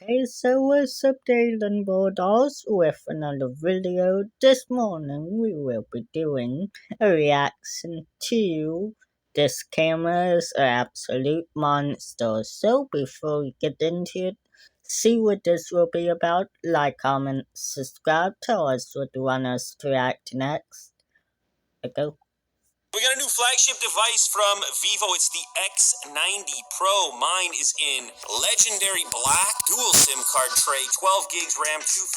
Okay, so what's up, Dylan Bulldogs, with another video. This morning we will be doing a reaction to this camera is an absolute monster. So before we get into it, see what this will be about, like, comment, subscribe, tell us what you want us to react to next. Let's go. We got a new flagship device from Vivo. It's the X90 Pro. Mine is in legendary black, dual SIM card tray, 12 gigs RAM, 256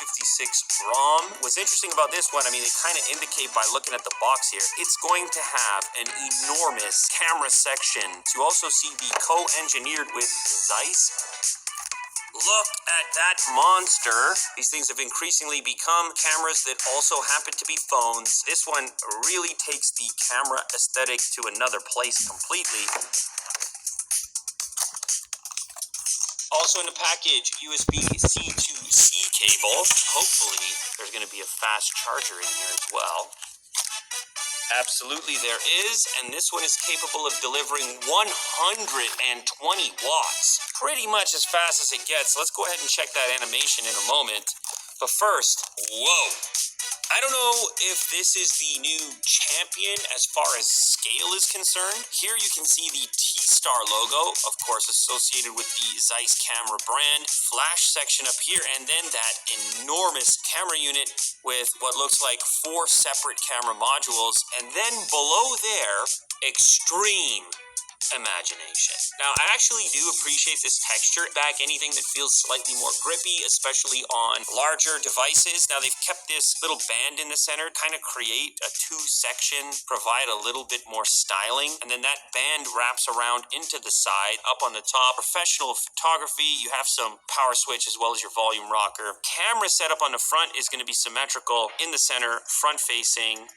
ROM. What's interesting about this one, I mean, they kind of indicate by looking at the box here, it's going to have an enormous camera section. You also see the co-engineered with Zeiss. Look at that monster. These things have increasingly become cameras that also happen to be phones. This one really takes the camera aesthetic to another place completely. Also in the package, USB-C to C cable. Hopefully, there's going to be a fast charger in here as well. Absolutely there is, and this one is capable of delivering 120 watts. Pretty much as fast as it gets. Let's go ahead and check that animation in a moment. But first, whoa. I don't know if this is the new champion as far as scale is concerned. Here you can see the T-Star logo, of course associated with the Zeiss camera brand, flash section up here, and then that enormous camera unit with what looks like 4 separate camera modules, and then below there, extreme imagination. Now, I actually do appreciate this texture. Back anything that feels slightly more grippy, especially on larger devices. Now, they've kept this little band in the center, kind of create a 2-section, provide a little bit more styling, and then that band wraps around into the side, up on the top. Professional photography, you have some power switch as well as your volume rocker. Camera setup on the front is going to be symmetrical in the center, front facing.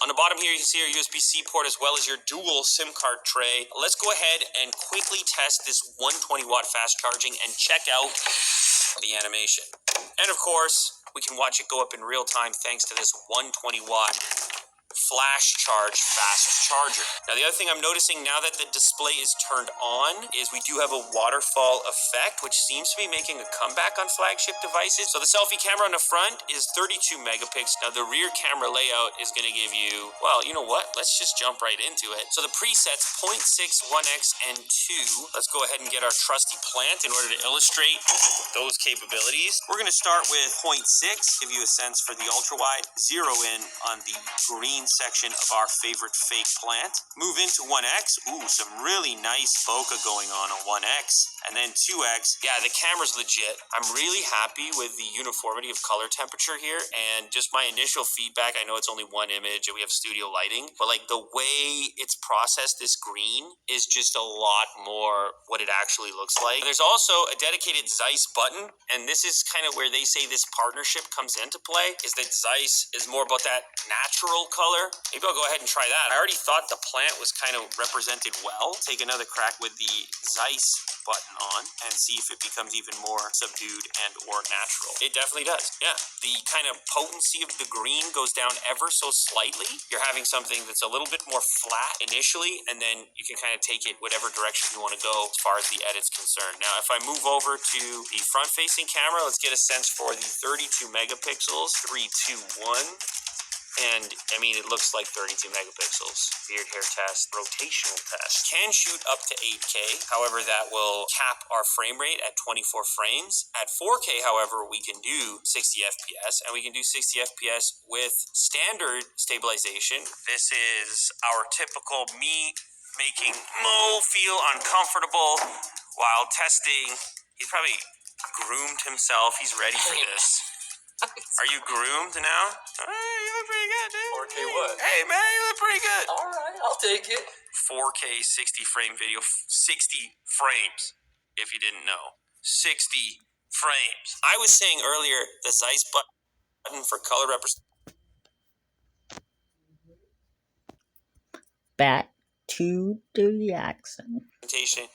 On the bottom here, you can see your USB-C port as well as your dual SIM card tray. Let's go ahead and quickly test this 120 watt fast charging and check out the animation. And of course, we can watch it go up in real time thanks to this 120 watt flash charge fast charger. Now, the other thing I'm noticing now that the display is turned on is we do have a waterfall effect, which seems to be making a comeback on flagship devices. So the selfie camera on the front is 32 megapixels. Now, the rear camera layout is going to give you, well, you know what? Let's just jump right into it. So the presets 0.6, 1x, and 2. Let's go ahead and get our trusty plant in order to illustrate those capabilities. We're going to start with 0.6, give you a sense for the ultra wide, zero in on the green section of our favorite fake plant. Move into 1x. Ooh, some really nice bokeh going on 1x. And then 2x. Yeah, the camera's legit. I'm really happy with the uniformity of color temperature here, and just my initial feedback, I know it's only one image and we have studio lighting, but like the way it's processed this green is just a lot more what it actually looks like. There's also a dedicated Zeiss button, and this is kind of where they say this partnership comes into play, is that Zeiss is more about that natural color. Maybe I'll go ahead and try that. I already thought the plant was kind of represented well. Take another crack with the Zeiss button on and see if it becomes even more subdued and or natural. It definitely does. Yeah, the kind of potency of the green goes down ever so slightly. You're having something that's a little bit more flat initially, and then you can kind of take it whatever direction you want to go as far as the edit's concerned. Now, if I move over to the front-facing camera, let's get a sense for the 32 megapixels. 3, 2, 1. And, I mean, it looks like 32 megapixels. Beard hair test, rotational test. Can shoot up to 8K. However, that will cap our frame rate at 24 frames. At 4K, however, we can do 60 FPS, and we can do 60 FPS with standard stabilization. This is our typical me making Mo feel uncomfortable while testing. He's probably groomed himself. He's ready for this. Are you groomed now? Hey, you look pretty good, dude. 4K what? Hey, man, you look pretty good. All right, I'll take it. 4K 60 frame video, 60 frames, if you didn't know. 60 frames. I was saying earlier, the Zeiss button for color representation. Back to the reaction.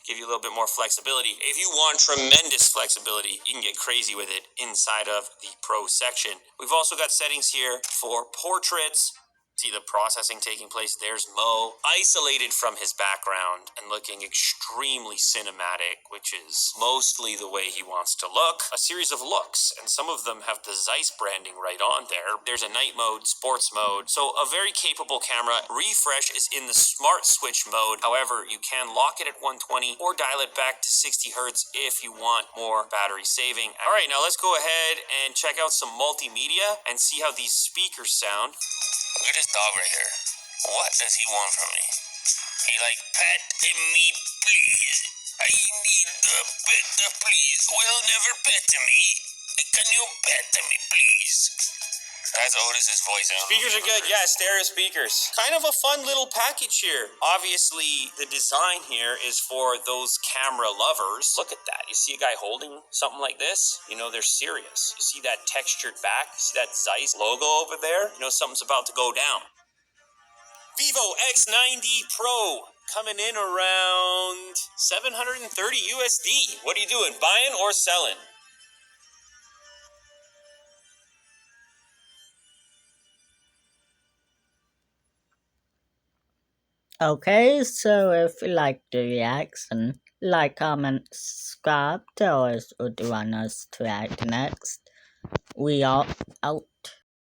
Give you a little bit more flexibility. If you want tremendous flexibility, you can get crazy with it inside of the Pro section. We've also got settings here for portraits, See the processing taking place. There's Mo, isolated from his background and looking extremely cinematic, which is mostly the way he wants to look. A series of looks, and some of them have the Zeiss branding right on there. There's a night mode, sports mode, so a very capable camera. Refresh is in the smart switch mode. However, you can lock it at 120 or dial it back to 60 hertz if you want more battery saving. All right, now let's go ahead and check out some multimedia and see how these speakers sound. Look at this dog right here. What does he want from me? He like, pet me, please. I need a pet, please. Will never pet me. Can you pet me, please? That's Otis's voice. Speakers are good, yeah, stereo speakers. Kind of a fun little package here. Obviously, the design here is for those camera lovers. Look at that. You see a guy holding something like this? You know they're serious. You see that textured back? You see that Zeiss logo over there? You know something's about to go down. Vivo X90 Pro. Coming in around $730 USD. What are you doing, buying or selling? Okay, so if you like the reaction, like, comment, subscribe, tell us what you want us to react next. We are out.